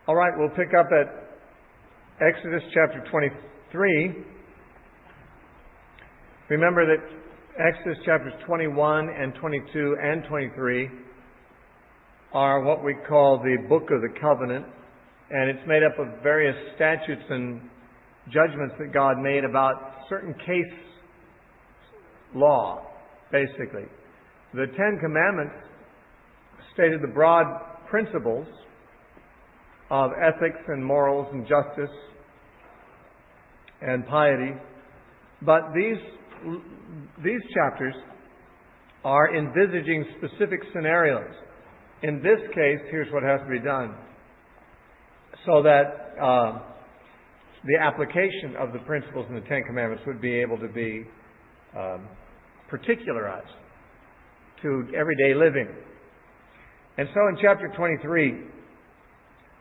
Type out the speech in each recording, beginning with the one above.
All right, we'll pick up at Exodus chapter 23. Remember that Exodus chapters 21 and 22 and 23 are what we call the Book of the Covenant, and it's made up of various statutes and judgments that God made about certain case law, basically. The Ten Commandments stated the broad principles of ethics and morals and justice and piety, but these chapters are envisaging specific scenarios. In this case, here's what has to be done so that the application of the principles in the Ten Commandments would be able to be particularized to everyday living. And so in chapter 23,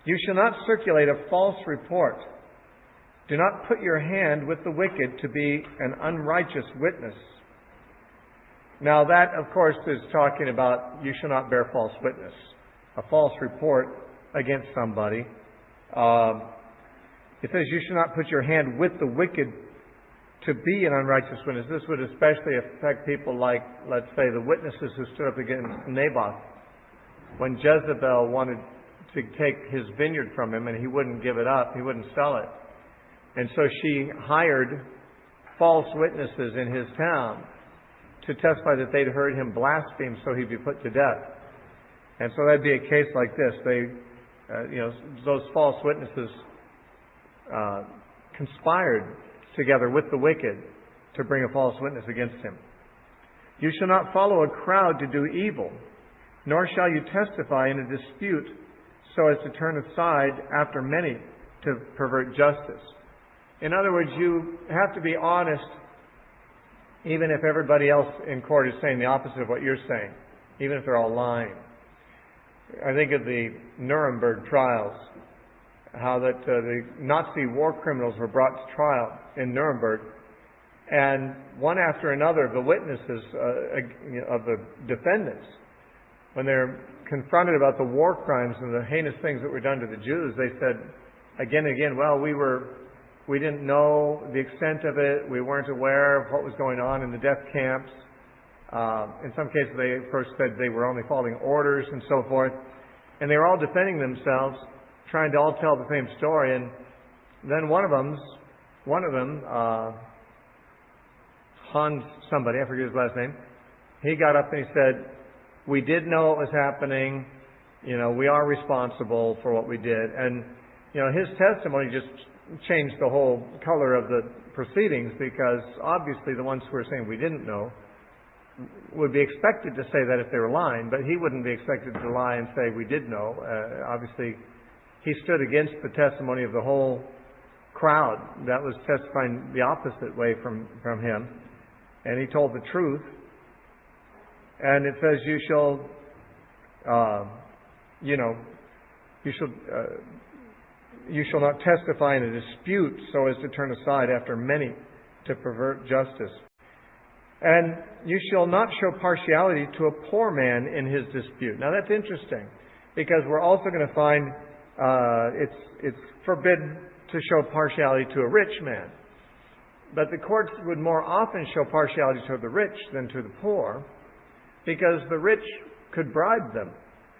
you shall not circulate a false report. Do not put your hand with the wicked to be an unrighteous witness. Now that, of course, is talking about you shall not bear false witness. A false report against somebody. It says you shall not put your hand with the wicked to be an unrighteous witness. This would especially affect people like, let's say, the witnesses who stood up against Naboth when Jezebel wanted to take his vineyard from him and he wouldn't give it up, he wouldn't sell it. And so she hired false witnesses in his town to testify that they'd heard him blaspheme so he'd be put to death. And so that'd be a case like this. Those false witnesses conspired together with the wicked to bring a false witness against him. You shall not follow a crowd to do evil, nor shall you testify in a dispute so as to turn aside after many to pervert justice. In other words, you have to be honest even if everybody else in court is saying the opposite of what you're saying, even if they're all lying. I think of the Nuremberg Trials, how that the Nazi war criminals were brought to trial in Nuremberg, and one after another of the witnesses of the defendants, when they're confronted about the war crimes and the heinous things that were done to the Jews, they said again and again, well, we didn't know the extent of it. We weren't aware of what was going on in the death camps. In some cases, they, of course, said they were only following orders and so forth. And they were all defending themselves, trying to all tell the same story. And then one of them, Hans somebody, I forget his last name, he got up and he said, we did know it was happening. We are responsible for what we did. And, his testimony just changed the whole color of the proceedings, because obviously the ones who were saying we didn't know would be expected to say that if they were lying, but he wouldn't be expected to lie and say we did know. Obviously, he stood against the testimony of the whole crowd that was testifying the opposite way from him, and he told the truth. And it says you shall not testify in a dispute so as to turn aside after many to pervert justice. And you shall not show partiality to a poor man in his dispute. Now that's interesting, because we're also going to find it's forbidden to show partiality to a rich man. But the courts would more often show partiality to the rich than to the poor, because the rich could bribe them.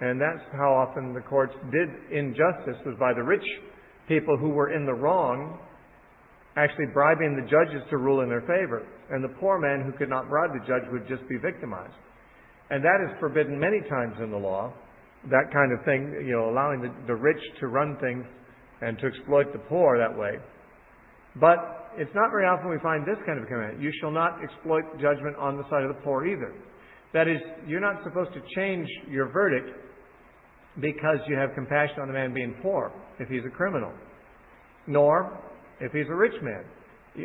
And that's how often the courts did injustice, was by the rich people who were in the wrong actually bribing the judges to rule in their favor. And the poor man who could not bribe the judge would just be victimized. And that is forbidden many times in the law, that kind of thing, allowing the rich to run things and to exploit the poor that way. But it's not very often we find this kind of command. You shall not exploit judgment on the side of the poor either. That is, you're not supposed to change your verdict because you have compassion on the man being poor, if he's a criminal, nor if he's a rich man.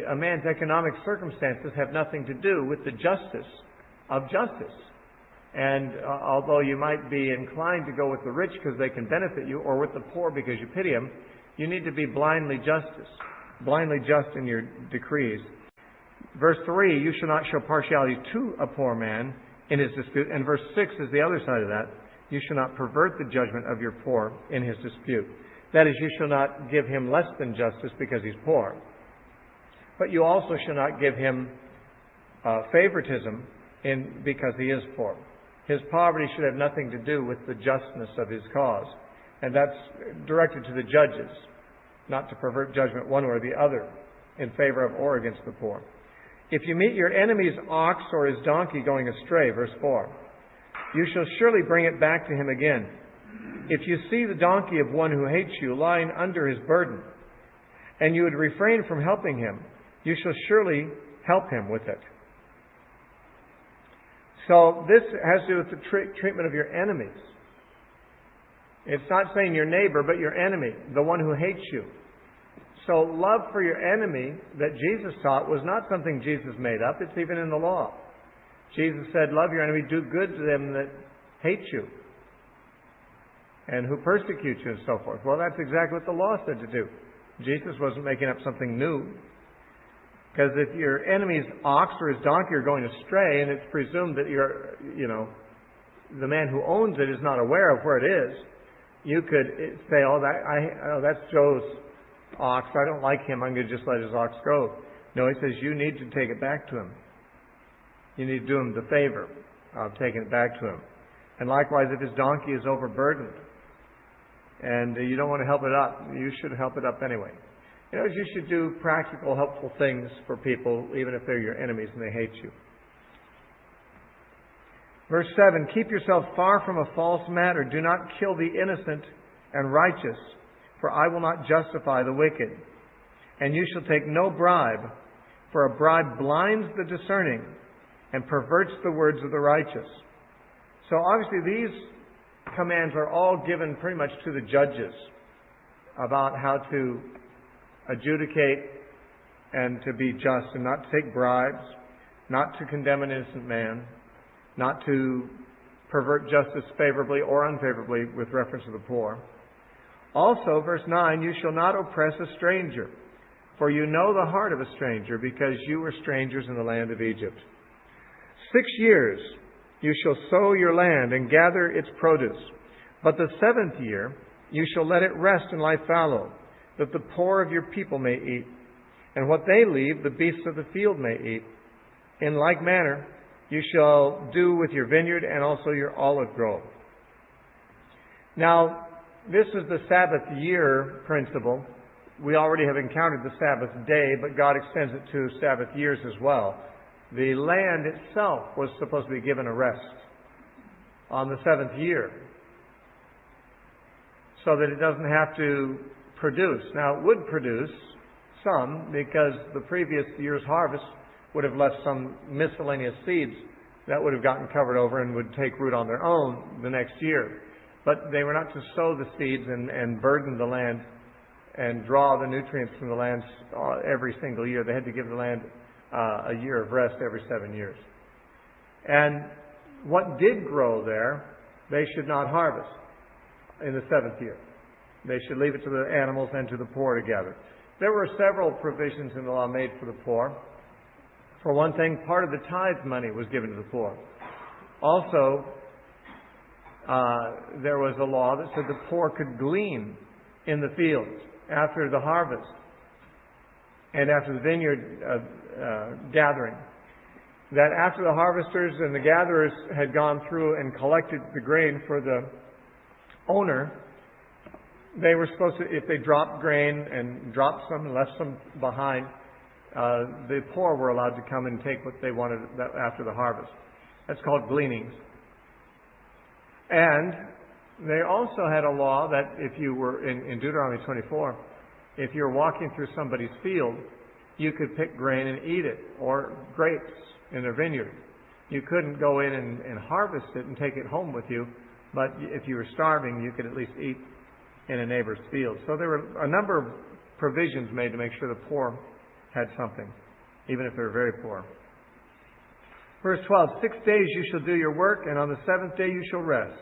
A man's economic circumstances have nothing to do with the justice of justice. And although you might be inclined to go with the rich because they can benefit you, or with the poor because you pity them, you need to be blindly just in your decrees. Verse 3, you shall not show partiality to a poor man in his dispute. And verse 6 is the other side of that. You shall not pervert the judgment of your poor in his dispute. That is, you shall not give him less than justice because he's poor. But you also shall not give him favoritism because he is poor. His poverty should have nothing to do with the justness of his cause. And that's directed to the judges, not to pervert judgment one way or the other in favor of or against the poor. If you meet your enemy's ox or his donkey going astray, verse 4, you shall surely bring it back to him again. If you see the donkey of one who hates you lying under his burden, and you would refrain from helping him, you shall surely help him with it. So this has to do with the treatment of your enemies. It's not saying your neighbor, but your enemy, the one who hates you. So love for your enemy that Jesus taught was not something Jesus made up. It's even in the law. Jesus said, love your enemy, do good to them that hate you and who persecute you and so forth. Well, that's exactly what the law said to do. Jesus wasn't making up something new. Because if your enemy's ox or his donkey are going astray, and it's presumed that the man who owns it is not aware of where it is, you could say, that's Joe's ox. I don't like him. I'm going to just let his ox go. No, he says you need to take it back to him. You need to do him the favor of taking it back to him. And likewise, if his donkey is overburdened and you don't want to help it up, you should help it up anyway. You should do practical, helpful things for people, even if they're your enemies and they hate you. Verse 7, keep yourself far from a false matter. Do not kill the innocent and righteous, for I will not justify the wicked. And you shall take no bribe, for a bribe blinds the discerning and perverts the words of the righteous. So obviously these commands are all given pretty much to the judges about how to adjudicate and to be just and not to take bribes, not to condemn an innocent man, not to pervert justice favorably or unfavorably with reference to the poor. Also, verse 9, you shall not oppress a stranger, for you know the heart of a stranger, because you were strangers in the land of Egypt. 6 years you shall sow your land and gather its produce, but the 7th year you shall let it rest and lie fallow, that the poor of your people may eat, and what they leave the beasts of the field may eat. In like manner you shall do with your vineyard and also your olive grove. Now, this is the Sabbath year principle. We already have encountered the Sabbath day, but God extends it to Sabbath years as well. The land itself was supposed to be given a rest on the 7th year, so that it doesn't have to produce. Now, it would produce some, because the previous year's harvest would have left some miscellaneous seeds that would have gotten covered over and would take root on their own the next year. But they were not to sow the seeds and burden the land and draw the nutrients from the land every single year. They had to give the land a year of rest every 7 years. And what did grow there, they should not harvest in the 7th year. They should leave it to the animals and to the poor to gather. There were several provisions in the law made for the poor. For one thing, part of the tithe money was given to the poor. Also, there was a law that said the poor could glean in the fields after the harvest and after the vineyard gathering. That after the harvesters and the gatherers had gone through and collected the grain for the owner, they were supposed to, if they dropped grain and dropped some and left some behind, the poor were allowed to come and take what they wanted after the harvest. That's called Gleanings. And they also had a law that if you were, in Deuteronomy 24, if you were walking through somebody's field, you could pick grain and eat it, or grapes in their vineyard. You couldn't go in and harvest it and take it home with you, but if you were starving, you could at least eat in a neighbor's field. So there were a number of provisions made to make sure the poor had something, even if they were very poor. Verse 12, 6 days you shall do your work, and on the 7th day you shall rest,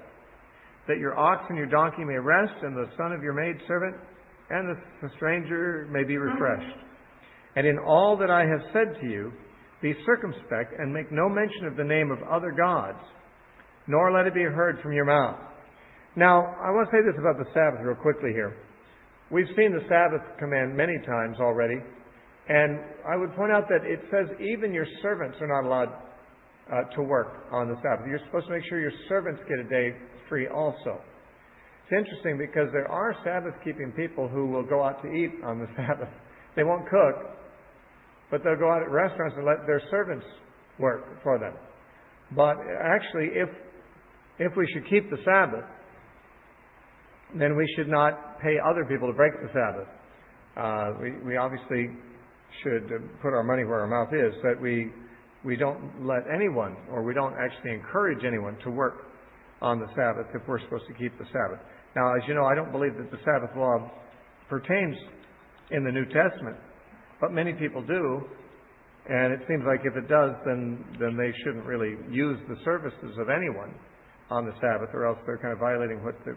that your ox and your donkey may rest, and the son of your maidservant and the stranger may be refreshed. And in all that I have said to you, be circumspect, and make no mention of the name of other gods, nor let it be heard from your mouth. Now, I want to say this about the Sabbath real quickly here. We've seen the Sabbath command many times already, and I would point out that it says even your servants are not allowed to work on the Sabbath. You're supposed to make sure your servants get a day free also. It's interesting because there are Sabbath-keeping people who will go out to eat on the Sabbath. They won't cook, but they'll go out at restaurants and let their servants work for them. But actually, if we should keep the Sabbath, then we should not pay other people to break the Sabbath. We obviously should put our money where our mouth is, that we don't let anyone, or we don't actually encourage anyone to work on the Sabbath if we're supposed to keep the Sabbath. Now, as you know, I don't believe that the Sabbath law pertains in the New Testament, but many people do, and it seems like if it does, then they shouldn't really use the services of anyone on the Sabbath, or else they're kind of violating what the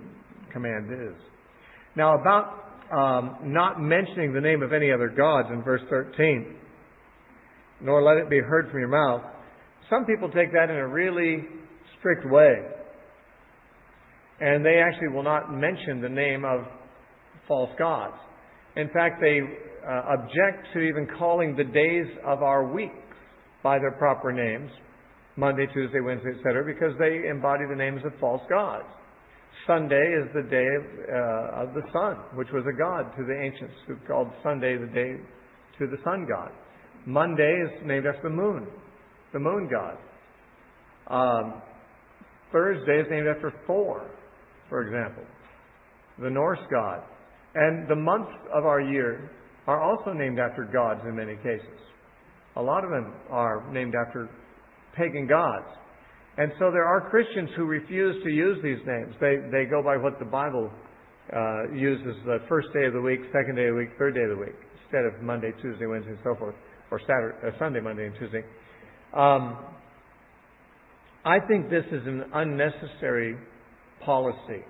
command is. Now, about not mentioning the name of any other gods in verse 13, nor let it be heard from your mouth, some people take that in a really strict way. And they actually will not mention the name of false gods. In fact, they object to even calling the days of our weeks by their proper names, Monday, Tuesday, Wednesday, etc., because they embody the names of false gods. Sunday is the day of the sun, which was a god to the ancients, who called Sunday the day to the sun god. Monday is named after the moon god. Thursday is named after Thor, for example, the Norse god. And the months of our year are also named after gods in many cases. A lot of them are named after pagan gods. And so there are Christians who refuse to use these names. They go by what the Bible uses, the first day of the week, second day of the week, third day of the week, instead of Monday, Tuesday, Wednesday, and so forth, or Sunday, Monday, and Tuesday. I think this is an unnecessary policy,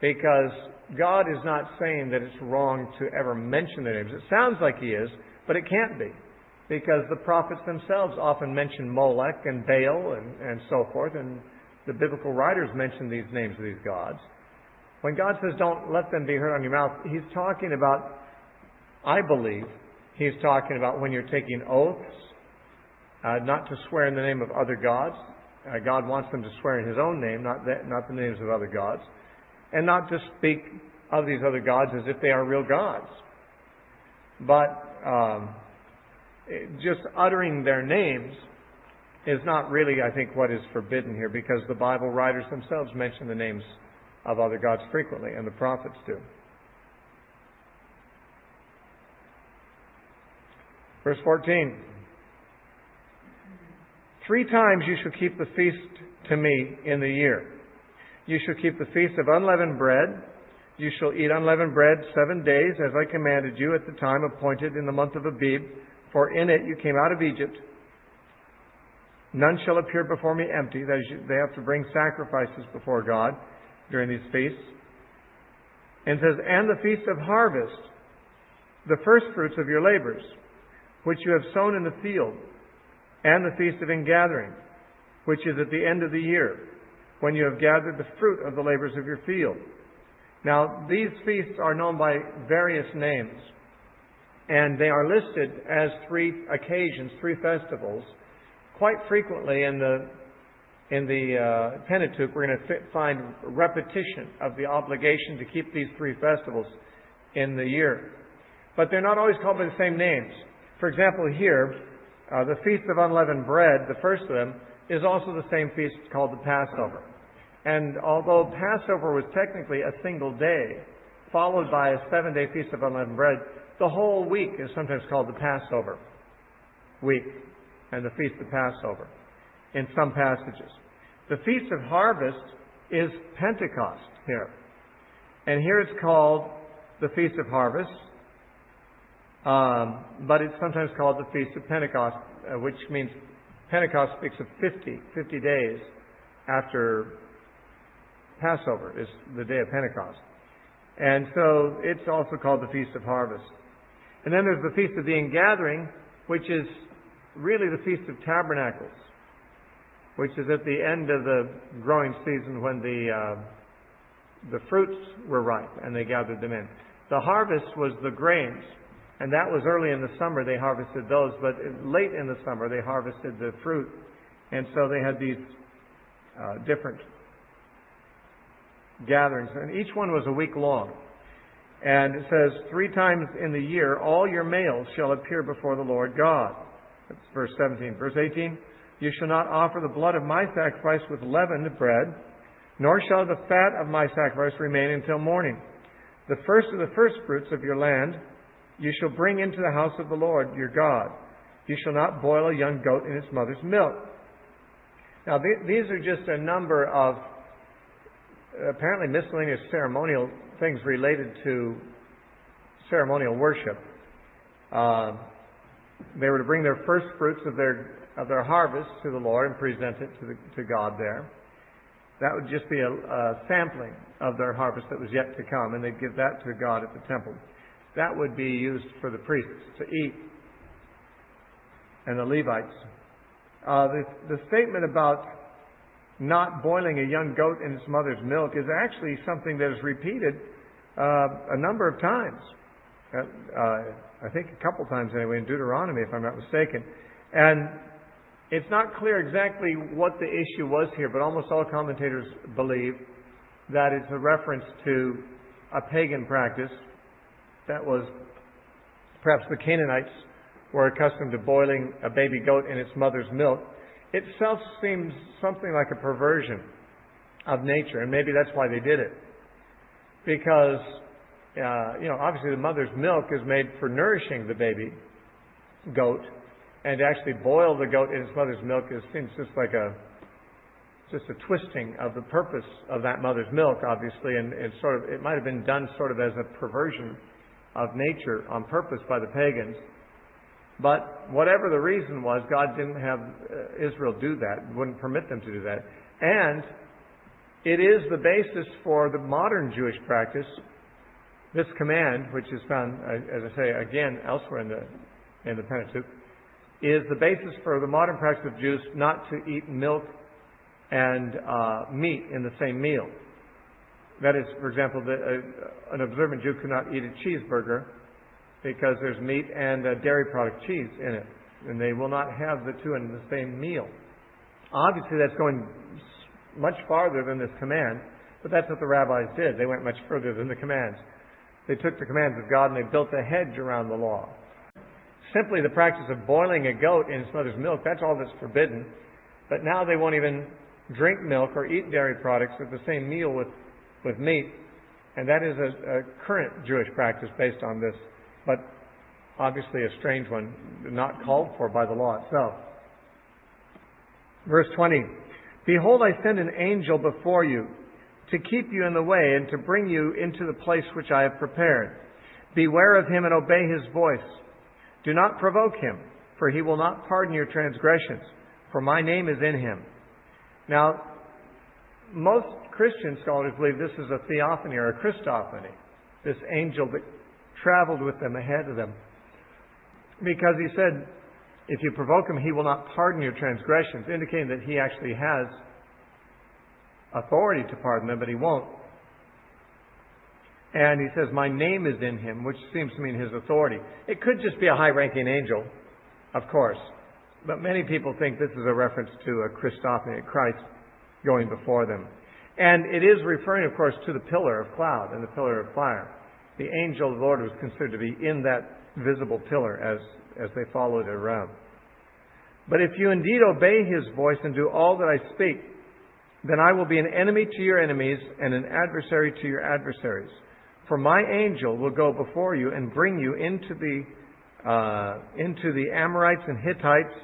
because God is not saying that it's wrong to ever mention their names. It sounds like He is, but it can't be, because the prophets themselves often mention Molech and Baal and so forth, and the biblical writers mention these names of these gods. When God says don't let them be heard on your mouth, He's talking about, I believe, He's talking about when you're taking oaths, not to swear in the name of other gods. God wants them to swear in His own name, not the names of other gods, and not to speak of these other gods as if they are real gods. But just uttering their names is not really, I think, what is forbidden here, because the Bible writers themselves mention the names of other gods frequently, and the prophets do. Verse 14. 3 times you shall keep the feast to me in the year. You shall keep the feast of unleavened bread. You shall eat unleavened bread 7 days, as I commanded you at the time appointed in the month of Abib, for in it you came out of Egypt. None shall appear before me empty. That is, they have to bring sacrifices before God during these feasts. And it says, and the feast of harvest, the first fruits of your labors, which you have sown in the field, and the feast of ingathering, which is at the end of the year, when you have gathered the fruit of the labors of your field. Now, these feasts are known by various names, and they are listed as 3 occasions, 3 festivals. Quite frequently in the Pentateuch, we're going to find repetition of the obligation to keep these 3 festivals in the year. But they're not always called by the same names. For example, here, the Feast of Unleavened Bread, the first of them, is also the same feast called the Passover. And although Passover was technically a single day, followed by a 7-day Feast of Unleavened Bread, the whole week is sometimes called the Passover week, and the Feast of Passover in some passages. The Feast of Harvest is Pentecost here. And here it's called the Feast of Harvest, but it's sometimes called the Feast of Pentecost, which means Pentecost speaks of 50 days after Passover is the day of Pentecost. And so it's also called the Feast of Harvest. And then there's the Feast of the Ingathering, which is really the Feast of Tabernacles, which is at the end of the growing season when the fruits were ripe and they gathered them in. The harvest was the grains, and that was early in the summer they harvested those, but late in the summer they harvested the fruit. And so they had these different gatherings, and each one was a week long. And it says, 3 times in the year all your males shall appear before the Lord God. That's verse 17. Verse 18, you shall not offer the blood of my sacrifice with leavened bread, nor shall the fat of my sacrifice remain until morning. The first of the first fruits of your land you shall bring into the house of the Lord your God. You shall not boil a young goat in its mother's milk. Now, these are just a number of apparently miscellaneous ceremonial things related to ceremonial worship. They were to bring their first fruits of their harvest to the Lord and present it to God there. That would just be a sampling of their harvest that was yet to come, and they'd give that to God at the temple. That would be used for the priests to eat, and the Levites. The statement about not boiling a young goat in its mother's milk is actually something that is repeated a number of times. I think a couple times anyway in Deuteronomy, if I'm not mistaken. And it's not clear exactly what the issue was here, but almost all commentators believe that it's a reference to a pagan practice that was, perhaps the Canaanites were accustomed to boiling a baby goat in its mother's milk. Itself seems something like a perversion of nature, and maybe that's why they did it. Because, obviously the mother's milk is made for nourishing the baby goat, and to actually boil the goat in its mother's milk seems just like a twisting of the purpose of that mother's milk, obviously, and it might have been done sort of as a perversion of nature on purpose by the pagans. But whatever the reason was, God didn't have Israel do that, wouldn't permit them to do that. And it is the basis for the modern Jewish practice. This command, which is found, as I say, again elsewhere in the Pentateuch, is the basis for the modern practice of Jews not to eat milk and meat in the same meal. That is, for example, an observant Jew could not eat a cheeseburger because there's meat and dairy product cheese in it, and they will not have the two in the same meal. Obviously, that's going much farther than this command, but that's what the rabbis did. They went much further than the commands. They took the commands of God and they built a hedge around the law. Simply the practice of boiling a goat in its mother's milk, that's all that's forbidden. But now they won't even drink milk or eat dairy products at the same meal with meat. And that is a current Jewish practice based on this, but obviously a strange one, not called for by the law itself. Verse 20, behold, I send an angel before you to keep you in the way and to bring you into the place which I have prepared. Beware of him and obey his voice. Do not provoke him, for he will not pardon your transgressions, for my name is in him. Now, most Christian scholars believe this is a theophany or a Christophany, this angel that traveled with them ahead of them. Because he said, if you provoke him, he will not pardon your transgressions, indicating that he actually has authority to pardon them, but he won't. And he says, my name is in him, which seems to mean his authority. It could just be a high-ranking angel, of course. But many people think this is a reference to a Christophany, Christ going before them. And it is referring, of course, to the pillar of cloud and the pillar of fire. The angel of the Lord was considered to be in that visible pillar as they followed it around. But if you indeed obey his voice and do all that I speak, then I will be an enemy to your enemies and an adversary to your adversaries. For my angel will go before you and bring you into the Amorites and Hittites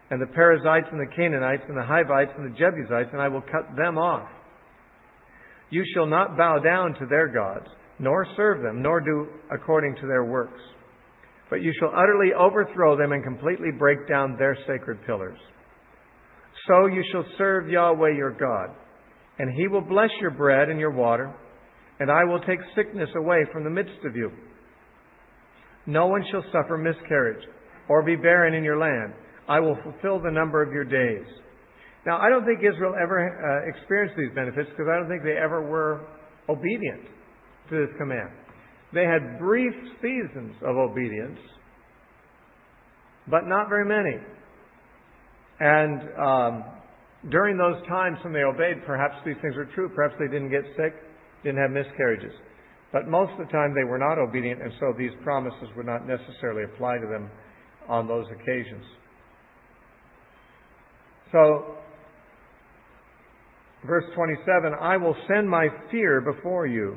and the Perizzites and the Canaanites and the Hivites and the Jebusites, and I will cut them off. You shall not bow down to their gods, nor serve them, nor do according to their works. But you shall utterly overthrow them and completely break down their sacred pillars. So you shall serve Yahweh your God, and he will bless your bread and your water, and I will take sickness away from the midst of you. No one shall suffer miscarriage or be barren in your land. I will fulfill the number of your days. Now, I don't think Israel ever experienced these benefits because I don't think they ever were obedient to this command. They had brief seasons of obedience, but not very many. And during those times when they obeyed, perhaps these things were true. Perhaps they didn't get sick, didn't have miscarriages. But most of the time they were not obedient, and so these promises would not necessarily apply to them on those occasions. So, verse 27, I will send my fear before you.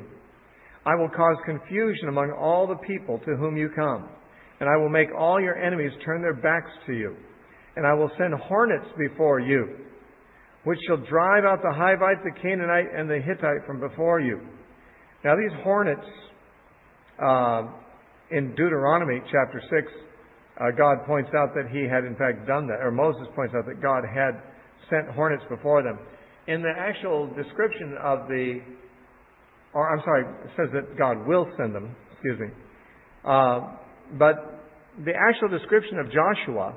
I will cause confusion among all the people to whom you come. And I will make all your enemies turn their backs to you. And I will send hornets before you, which shall drive out the Hivite, the Canaanite, and the Hittite from before you. Now these hornets, in Deuteronomy chapter 6, God points out that He had in fact done that, or Moses points out that God had sent hornets before them. In the actual description of it says that God will send them, but the actual description of Joshua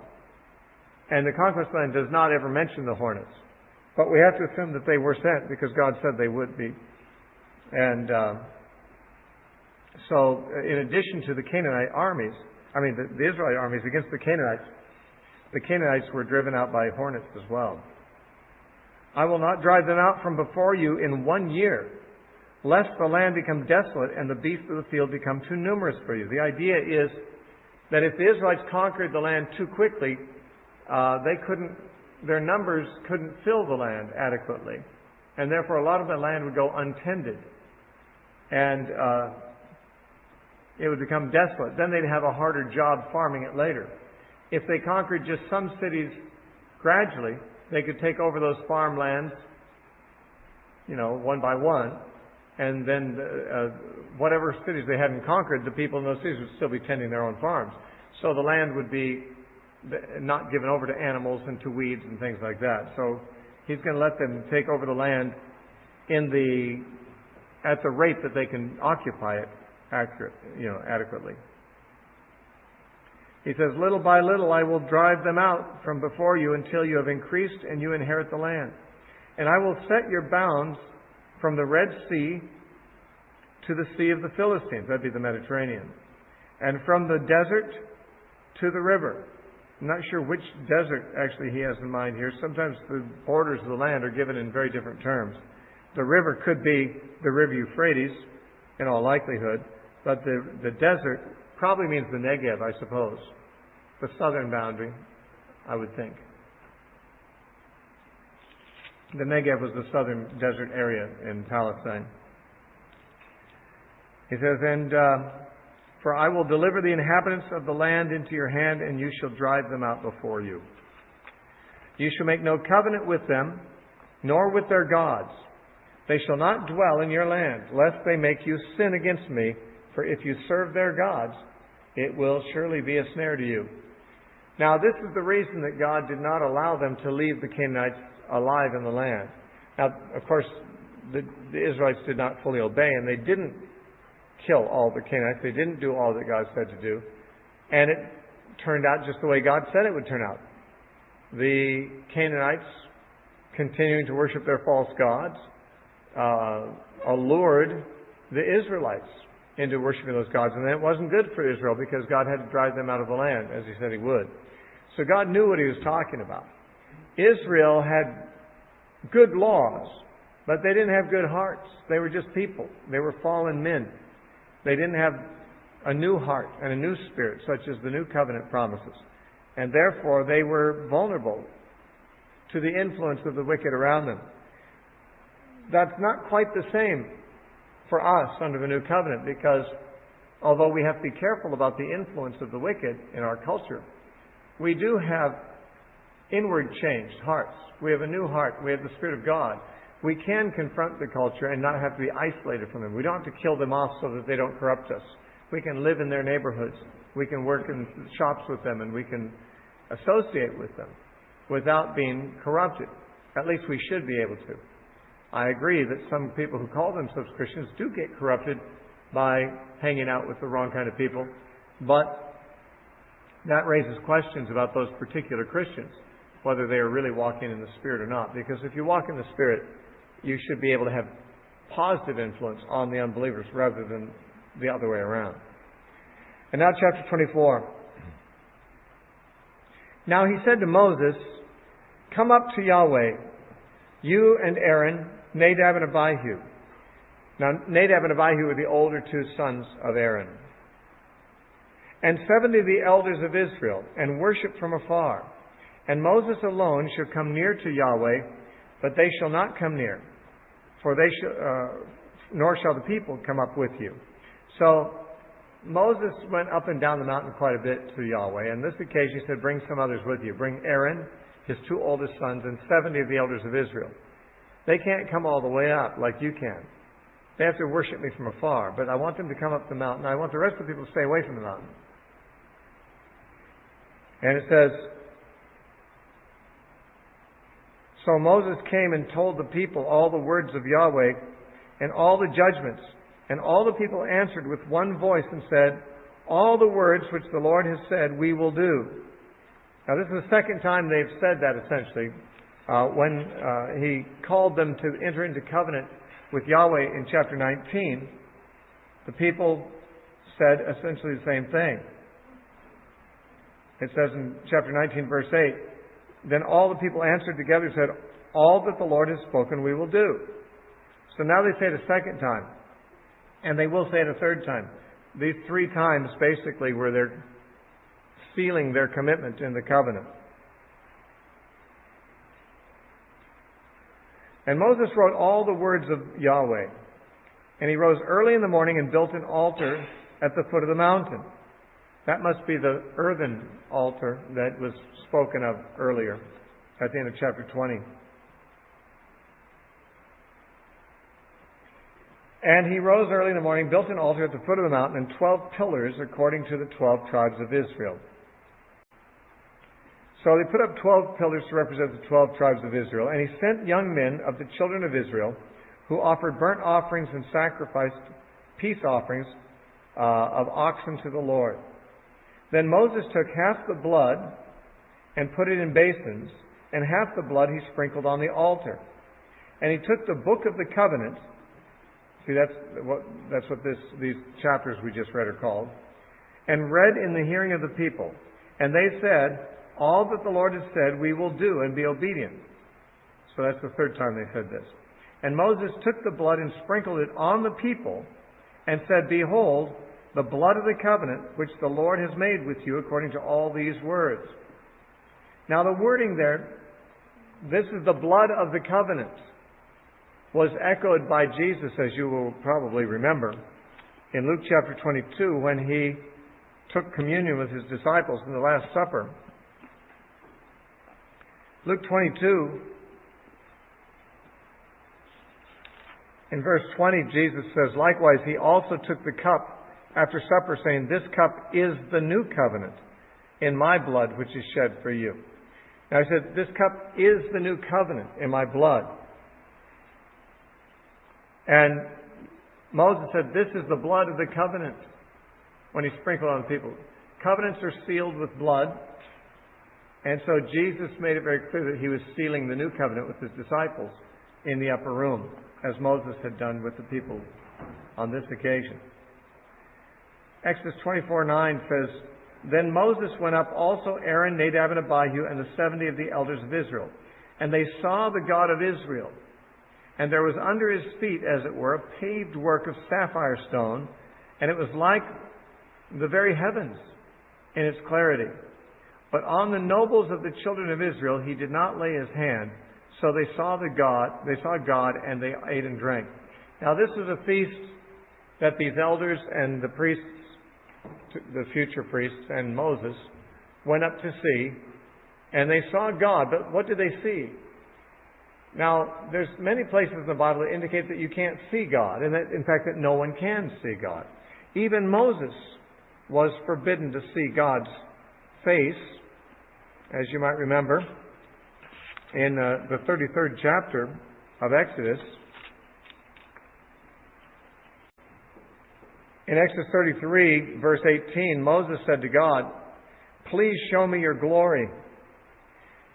and the conquest land does not ever mention the hornets. But we have to assume that they were sent because God said they would be. And so in addition to the Canaanite armies, the Israelite armies against the Canaanites were driven out by hornets as well. I will not drive them out from before you in 1 year, lest the land become desolate and the beasts of the field become too numerous for you. The idea is that if the Israelites conquered the land too quickly, their numbers couldn't fill the land adequately. And therefore a lot of the land would go untended. And it would become desolate. Then they'd have a harder job farming it later. If they conquered just some cities gradually, they could take over those farmlands, one by one. And then whatever cities they hadn't conquered, the people in those cities would still be tending their own farms. So the land would be not given over to animals and to weeds and things like that. So He's going to let them take over the land at the rate that they can occupy it adequately. He says, little by little I will drive them out from before you until you have increased and you inherit the land. And I will set your bounds from the Red Sea to the Sea of the Philistines. That'd be the Mediterranean. And from the desert to the river. I'm not sure which desert actually he has in mind here. Sometimes the borders of the land are given in very different terms. The river could be the River Euphrates, in all likelihood, but the desert probably means the Negev, I suppose. The southern boundary, I would think. The Negev was the southern desert area in Palestine. He says, for I will deliver the inhabitants of the land into your hand, and you shall drive them out before you. You shall make no covenant with them, nor with their gods. They shall not dwell in your land, lest they make you sin against me. For if you serve their gods, it will surely be a snare to you. Now, this is the reason that God did not allow them to leave the Canaanites alive in the land. Now, of course, the Israelites did not fully obey, and they didn't kill all the Canaanites. They didn't do all that God said to do. And it turned out just the way God said it would turn out. The Canaanites, continuing to worship their false gods, allured the Israelites into worshiping those gods. And then it wasn't good for Israel because God had to drive them out of the land, as He said He would. So God knew what He was talking about. Israel had good laws, but they didn't have good hearts. They were just people. They were fallen men. They didn't have a new heart and a new spirit, such as the new covenant promises. And therefore, they were vulnerable to the influence of the wicked around them. That's not quite the same for us under the new covenant, because although we have to be careful about the influence of the wicked in our culture, we do have inward changed hearts. We have a new heart. We have the Spirit of God. We can confront the culture and not have to be isolated from them. We don't have to kill them off so that they don't corrupt us. We can live in their neighborhoods. We can work in shops with them, and we can associate with them without being corrupted. At least we should be able to. I agree that some people who call themselves Christians do get corrupted by hanging out with the wrong kind of people, but that raises questions about those particular Christians, whether they are really walking in the Spirit or not. Because if you walk in the Spirit, you should be able to have positive influence on the unbelievers rather than the other way around. And now chapter 24. Now he said to Moses, "Come up to Yahweh, you and Aaron, Nadab and Abihu." Now Nadab and Abihu were the older two sons of Aaron. "And 70 of the elders of Israel, and worship from afar. And Moses alone shall come near to Yahweh, but they shall not come near, for they nor shall the people come up with you." So Moses went up and down the mountain quite a bit to Yahweh. On this occasion he said, "Bring some others with you. Bring Aaron, his two oldest sons, and 70 of the elders of Israel. They can't come all the way up like you can. They have to worship me from afar, but I want them to come up the mountain. I want the rest of the people to stay away from the mountain." And it says, "So Moses came and told the people all the words of Yahweh and all the judgments. And all the people answered with one voice and said, 'All the words which the Lord has said, we will do.'" Now this is the second time they've said that, essentially. When he called them to enter into covenant with Yahweh in chapter 19, the people said essentially the same thing. It says in chapter 19, verse 8, "Then all the people answered together and said, 'All that the Lord has spoken, we will do.'" So now they say it a second time. And they will say it a third time. These 3 times, basically, where they're sealing their commitment in the covenant. "And Moses wrote all the words of Yahweh. And he rose early in the morning and built an altar at the foot of the mountain." That must be the earthen altar that was spoken of earlier at the end of chapter 20. "And he rose early in the morning, built an altar at the foot of the mountain, and 12 pillars according to the 12 tribes of Israel." So they put up 12 pillars to represent the 12 tribes of Israel. "And he sent young men of the children of Israel, who offered burnt offerings and sacrificed peace offerings of oxen to the Lord. Then Moses took half the blood and put it in basins, and half the blood he sprinkled on the altar. And he took the book of the covenant." See, that's what these chapters we just read are called. "And read in the hearing of the people. And they said, 'All that the Lord has said we will do and be obedient.'" So that's the third time they said this. "And Moses took the blood and sprinkled it on the people and said, 'Behold, the blood of the covenant which the Lord has made with you according to all these words.'" Now the wording there, "This is the blood of the covenant," was echoed by Jesus, as you will probably remember, in Luke chapter 22, when he took communion with his disciples in the Last Supper. Luke 22, in verse 20, Jesus says, "Likewise, he also took the cup after supper, saying, 'This cup is the new covenant in my blood, which is shed for you.'" Now he said, "This cup is the new covenant in my blood." And Moses said, "This is the blood of the covenant," when he sprinkled on people. Covenants are sealed with blood. And so Jesus made it very clear that he was sealing the new covenant with his disciples in the upper room, as Moses had done with the people on this occasion. Exodus 24:9 says, "Then Moses went up, also Aaron, Nadab, and Abihu, and the 70 of the elders of Israel. And they saw the God of Israel. And there was under his feet, as it were, a paved work of sapphire stone, and it was like the very heavens in its clarity. But on the nobles of the children of Israel he did not lay his hand. So they saw God, and they ate and drank." Now this was a feast that these elders and the priests, the future priests, and Moses went up to see, and they saw God. But what did they see? Now, there's many places in the Bible that indicate that you can't see God, and that, in fact, that no one can see God. Even Moses was forbidden to see God's face, as you might remember, in the 33rd chapter of Exodus. In Exodus 33, verse 18, Moses said to God, "Please show me your glory."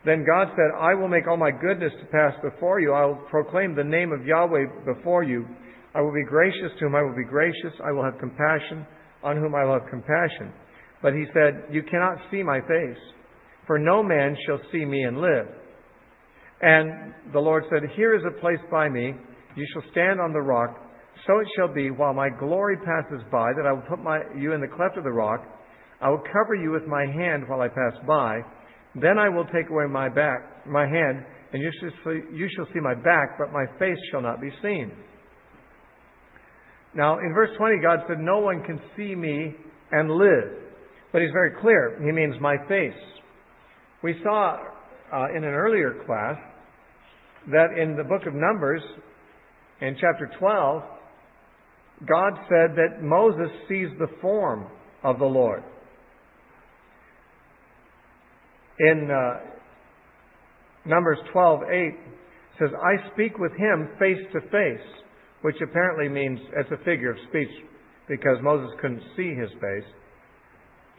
Then God said, "I will make all my goodness to pass before you. I will proclaim the name of Yahweh before you. I will be gracious to whom I will be gracious. I will have compassion on whom I will have compassion. But he said, you cannot see my face, for no man shall see me and live. And the Lord said, here is a place by me. You shall stand on the rock. So it shall be, while my glory passes by, that I will put you in the cleft of the rock. I will cover you with my hand while I pass by. Then I will take away my hand, and you shall see my back, but my face shall not be seen. Now, in verse 20, God said, no one can see me and live. But he's very clear. He means my face. We saw in an earlier class that in the book of Numbers, in chapter 12, God said that Moses sees the form of the Lord. In Numbers 12:8, says, I speak with him face to face, which apparently means it's a figure of speech because Moses couldn't see his face,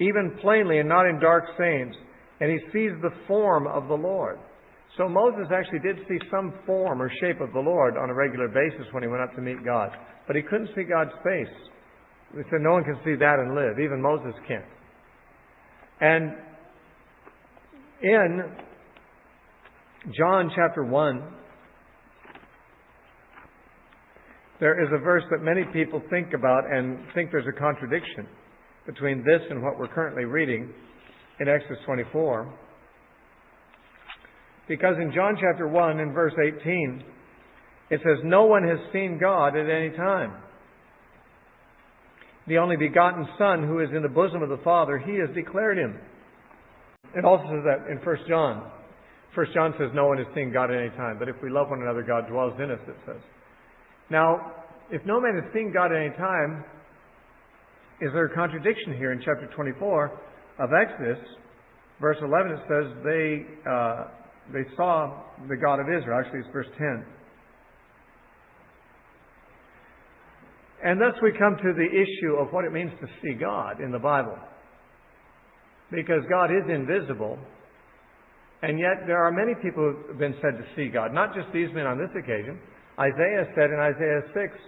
even plainly and not in dark sayings, and he sees the form of the Lord. So Moses actually did see some form or shape of the Lord on a regular basis when he went up to meet God. But he couldn't see God's face. He said no one can see that and live. Even Moses can't. And in John chapter 1, there is a verse that many people think about and think there's a contradiction between this and what we're currently reading in Exodus 24. Because in John chapter 1 and verse 18, it says, no one has seen God at any time. The only begotten Son who is in the bosom of the Father, He has declared Him. It also says that in 1 John. 1 John says no one has seen God at any time. But if we love one another, God dwells in us, it says. Now, if no man has seen God at any time, is there a contradiction here in chapter 24 of Exodus? Verse 11, it says they saw the God of Israel. Actually, it's verse 10. And thus we come to the issue of what it means to see God in the Bible. Because God is invisible, and yet there are many people who have been said to see God. Not just these men on this occasion. Isaiah said in Isaiah 6,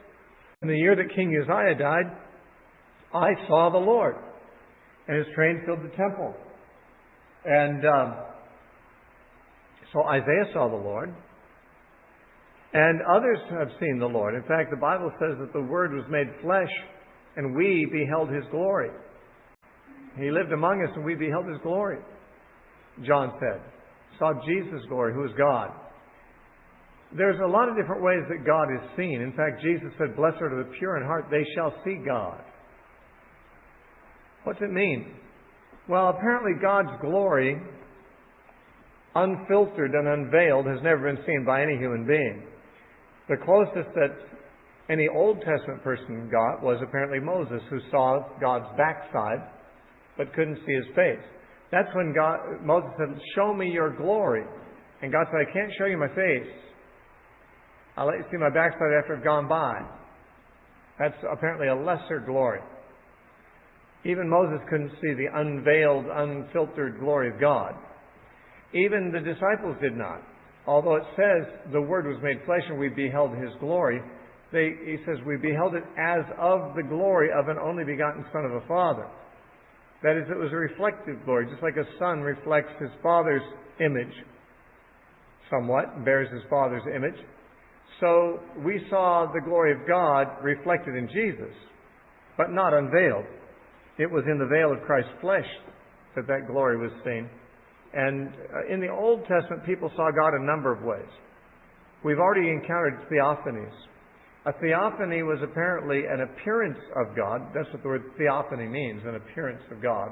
in the year that King Uzziah died, I saw the Lord, and His train filled the temple. And so Isaiah saw the Lord, and others have seen the Lord. In fact, the Bible says that the Word was made flesh, and we beheld His glory. He lived among us, and we beheld His glory, John said. Saw Jesus' glory, who is God. There's a lot of different ways that God is seen. In fact, Jesus said, blessed are the pure in heart, they shall see God. What's it mean? Well, apparently God's glory, unfiltered and unveiled, has never been seen by any human being. The closest that any Old Testament person got was apparently Moses, who saw God's backside, but couldn't see His face. That's when Moses said, show me your glory. And God said, I can't show you my face. I'll let you see my backside after I've gone by. That's apparently a lesser glory. Even Moses couldn't see the unveiled, unfiltered glory of God. Even the disciples did not. Although it says the Word was made flesh and we beheld His glory, he says we beheld it as of the glory of an only begotten Son of a Father. That is, it was a reflective glory, just like a son reflects his father's image somewhat, bears his father's image. So we saw the glory of God reflected in Jesus, but not unveiled. It was in the veil of Christ's flesh that glory was seen. And in the Old Testament, people saw God a number of ways. We've already encountered Theophanies. A theophany was apparently an appearance of God. That's what the word theophany means, an appearance of God.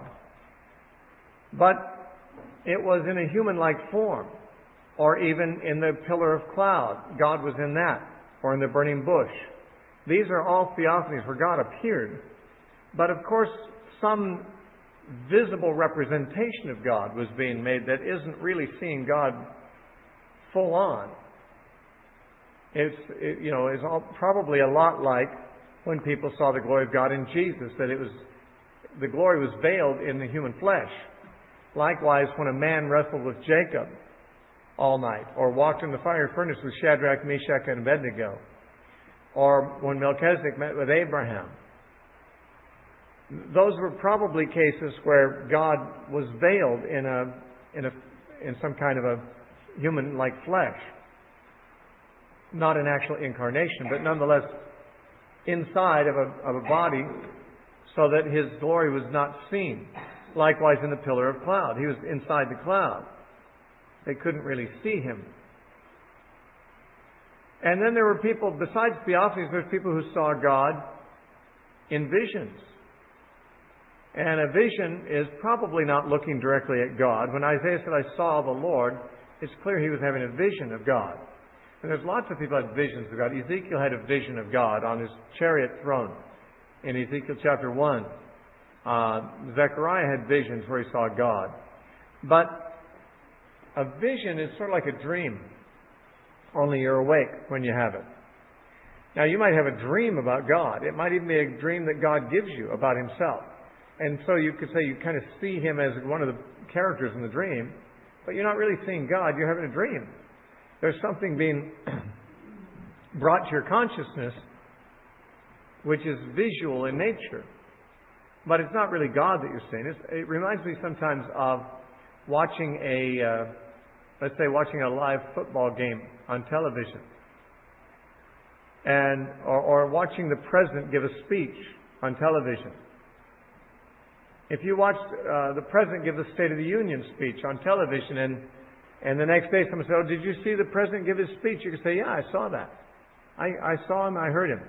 But it was in a human-like form, or even in the pillar of cloud. God was in that, or in the burning bush. These are all theophanies where God appeared. But of course, some visible representation of God was being made that isn't really seeing God full on. It's probably a lot like when people saw the glory of God in Jesus, that the glory was veiled in the human flesh. Likewise, when a man wrestled with Jacob all night, or walked in the fire furnace with Shadrach, Meshach, and Abednego, or when Melchizedek met with Abraham. Those were probably cases where God was veiled in some kind of a human-like flesh. Not an actual incarnation, but nonetheless inside of a body so that His glory was not seen. Likewise in the pillar of cloud. He was inside the cloud. They couldn't really see Him. And then there were people, besides Theophanies, there's people who saw God in visions. And a vision is probably not looking directly at God. When Isaiah said, I saw the Lord, it's clear he was having a vision of God. And there's lots of people who had visions of God. Ezekiel had a vision of God on his chariot throne in Ezekiel chapter 1. Zechariah had visions where he saw God. But a vision is sort of like a dream, only you're awake when you have it. Now, you might have a dream about God. It might even be a dream that God gives you about Himself. And so you could say you kind of see Him as one of the characters in the dream, but you're not really seeing God, you're having a dream. There's something being brought to your consciousness which is visual in nature. But it's not really God that you're seeing. It reminds me sometimes of watching let's say watching a live football game on television. Or watching the president give a speech on television. If you watched the president give the State of the Union speech on television and the next day someone said, oh, did you see the president give his speech? You could say, yeah, I saw that. I saw him, I heard him.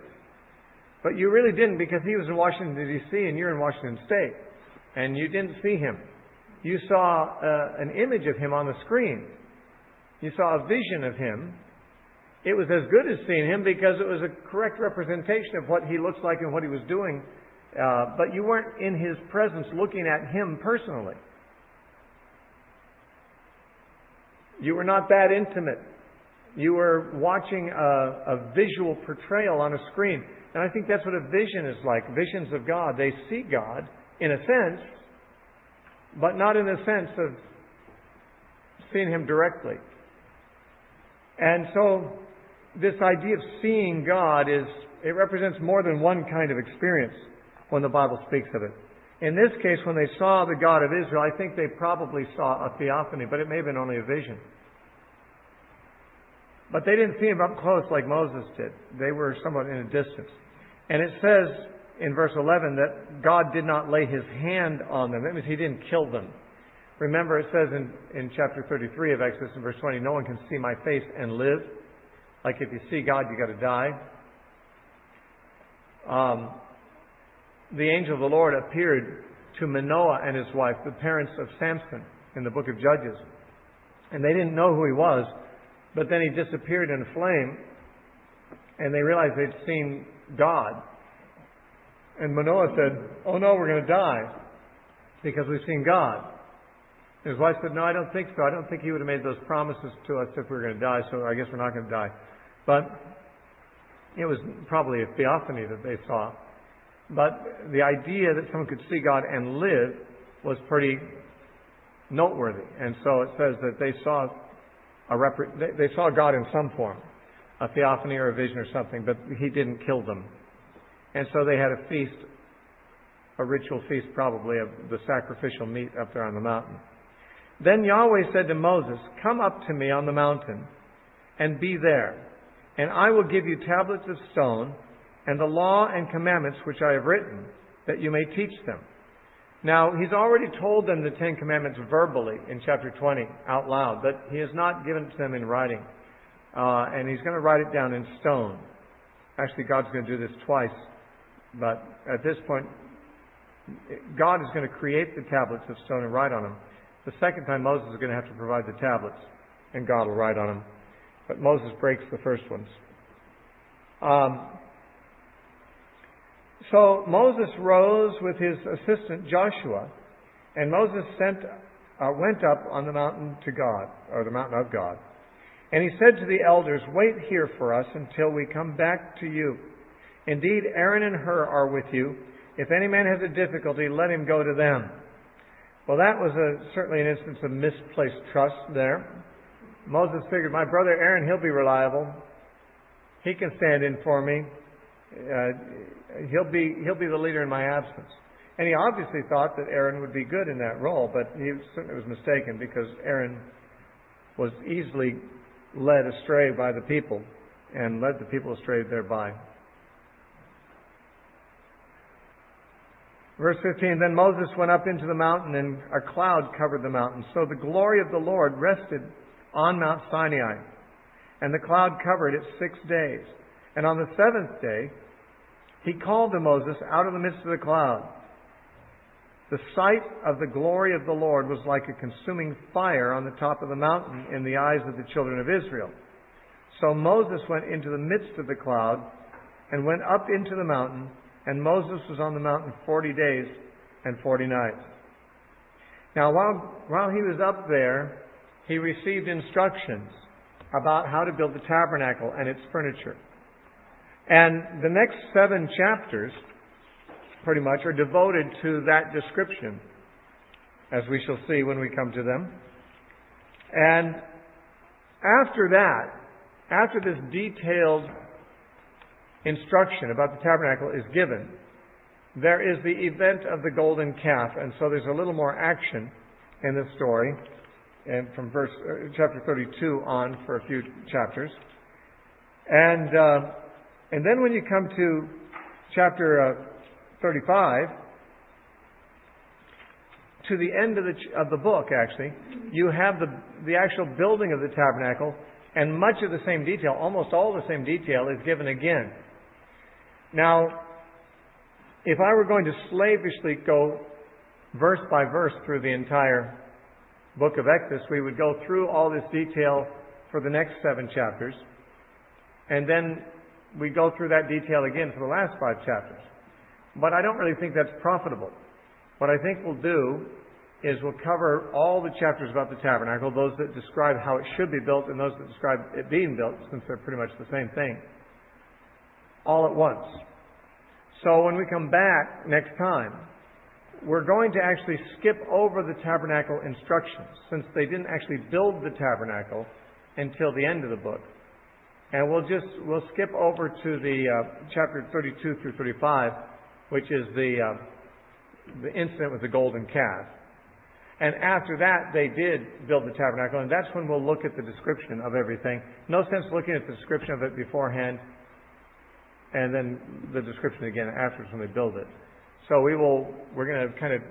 But you really didn't, because he was in Washington, D.C. and you're in Washington State. And you didn't see him. You saw an image of him on the screen. You saw a vision of him. It was as good as seeing him because it was a correct representation of what he looks like and what he was doing. But you weren't in his presence looking at him personally. You were not that intimate. You were watching a visual portrayal on a screen. And I think that's what a vision is like. Visions of God. They see God in a sense, but not in the sense of seeing Him directly. And so this idea of seeing God it represents more than one kind of experience when the Bible speaks of it. In this case, when they saw the God of Israel, I think they probably saw a theophany, but it may have been only a vision. But they didn't see Him up close like Moses did. They were somewhat in a distance. And it says in verse 11 that God did not lay His hand on them. That means He didn't kill them. Remember, it says in chapter 33 of Exodus in verse 20, no one can see my face and live. Like if you see God, you got to die. The angel of the Lord appeared to Manoah and his wife, the parents of Samson, in the book of Judges. And they didn't know who he was, but then he disappeared in a flame, and they realized they'd seen God. And Manoah said, oh no, we're going to die because we've seen God. And his wife said, no, I don't think so. I don't think He would have made those promises to us if we were going to die, so I guess we're not going to die. But it was probably a theophany that they saw. But the idea that someone could see God and live was pretty noteworthy. And so it says that they saw God in some form, a theophany or a vision or something, but He didn't kill them. And so they had a feast, a ritual feast probably, of the sacrificial meat up there on the mountain. Then Yahweh said to Moses, come up to me on the mountain and be there, and I will give you tablets of stone and the law and commandments which I have written, that you may teach them. Now, He's already told them the Ten Commandments verbally in chapter 20 out loud, but He has not given it to them in writing. And He's going to write it down in stone. Actually, God's going to do this twice. But at this point, God is going to create the tablets of stone and write on them. The second time, Moses is going to have to provide the tablets, and God will write on them. But Moses breaks the first ones. So Moses rose with his assistant Joshua, and Moses went up on the mountain to God, or the mountain of God. And he said to the elders, wait here for us until we come back to you. Indeed, Aaron and Hur are with you. If any man has a difficulty, let him go to them. Well, that was certainly an instance of misplaced trust there. Moses figured, my brother Aaron, he'll be reliable. He can stand in for me. He'll be the leader in my absence. And he obviously thought that Aaron would be good in that role, but he certainly was mistaken, because Aaron was easily led astray by the people and led the people astray thereby. Verse 15, then Moses went up into the mountain, and a cloud covered the mountain. So the glory of the Lord rested on Mount Sinai, and the cloud covered it 6 days. And on the 7th day, he called to Moses out of the midst of the cloud. The sight of the glory of the Lord was like a consuming fire on the top of the mountain in the eyes of the children of Israel. So Moses went into the midst of the cloud and went up into the mountain, and Moses was on the mountain 40 days and 40 nights. Now, while he was up there, he received instructions about how to build the tabernacle and its furniture. And the next 7 chapters, pretty much, are devoted to that description, as we shall see when we come to them. And after that, after this detailed instruction about the tabernacle is given, there is the event of the golden calf. And so there's a little more action in this story, and from chapter 32 on for a few chapters. And then when you come to chapter 35, to the end of the book, actually, you have the actual building of the tabernacle, and much of the same detail, almost all the same detail, is given again. Now, if I were going to slavishly go verse by verse through the entire book of Exodus, we would go through all this detail for the next 7 chapters, and then we go through that detail again for the last 5 chapters. But I don't really think that's profitable. What I think we'll do is we'll cover all the chapters about the tabernacle, those that describe how it should be built and those that describe it being built, since they're pretty much the same thing, all at once. So when we come back next time, we're going to actually skip over the tabernacle instructions, since they didn't actually build the tabernacle until the end of the book. And we'll skip over to the chapter 32 through 35, which is the incident with the golden calf. And after that, they did build the tabernacle, and that's when we'll look at the description of everything. No sense looking at the description of it beforehand, and then the description again afterwards when they build it. So we're going to kind of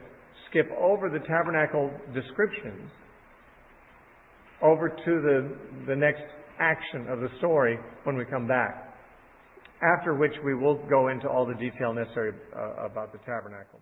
skip over the tabernacle descriptions over to the next action of the story when we come back, after which we will go into all the detail necessary about the tabernacle.